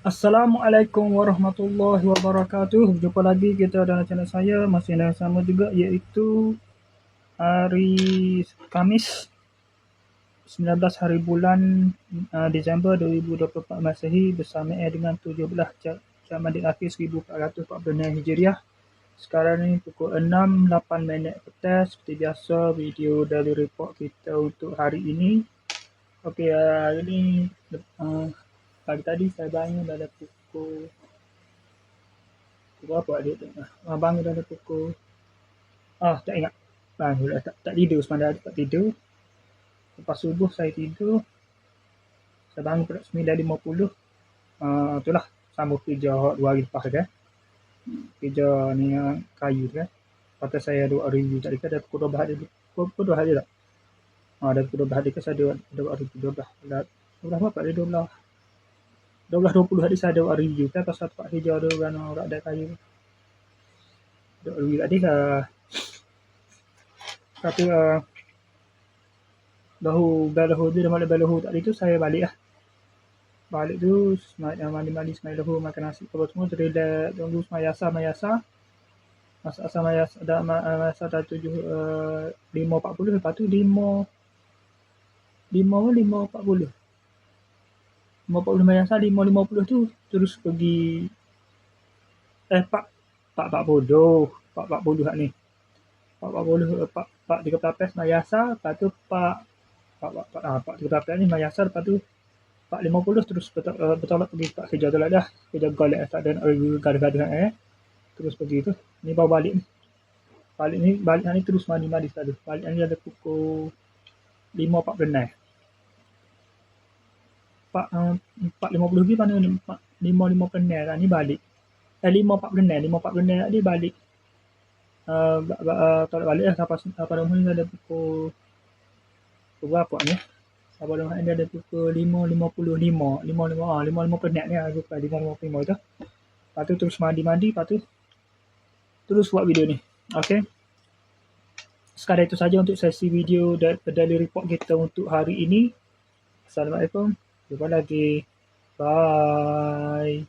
Assalamualaikum warahmatullahi wabarakatuh. Jumpa lagi kita dalam channel saya, masih yang sama juga, iaitu hari Khamis 19 hari bulan Disember 2024 Masehi bersama dengan 17 Jamadil Akhir 1446 Hijriah. Sekarang ni pukul 6.08 petang. Seperti biasa, video daily report kita untuk hari ini. Okey, hari ni pagi tadi saya bangun pada pukul berapa dia tu? Bangun pada pukul tak ingat. Bangun tak tidur semalam, tak tidur. Lepas subuh saya tidur. Saya bangun pada 9.50. Itulah sambung kerja 2 hari lepas kan. Kerja ni kayu kan. Lepas tu saya ada review tadi kan, ada pukul 12 hari. Pukul 12 hari tak? Ada pukul 12 hari kan, saya ada review 12. 12 berapa? Ada 12.20 hari saya ada review kan pasal tempat kerja ada orang ada kayu. Ada review tadi tapi Belahu dia malam Belahu tadi tu saya balik lah. Balik tu mandi semai lahu, makan nasi apa semua, relax, tunggu semai asar. Masa asar masa dah 5.40, lepas tu 5.40 semai asar, 5.50 tu terus pergi 4.40 kat ni. 4.30 semai asar, lepas tu 4.30 ni semai asar, lepas tu 4.50 terus bertolak pergi tempat kerja tu lah dah. Kerja golek tak ada gaduh-gaduh terus pergi tu. Ni baru balik ni. Balik ni terus mandi sekali. Balik ni ada pukul 5.46. 4.50 lagi mana ni? 5.56 lah ni balik. 5.46 tadi balik. Tolak balik lah sampai rumah ni ada pukul berapa ni? Sampai rumah ni ada pukul 5.55 ni aku lupa 5.55 tu. Lepas tu terus mandi, lepas tu terus buat video ni. Okey. Sekadar itu saja untuk sesi video daily report kita untuk hari ini. Assalamualaikum. Jumpa lagi. Bye.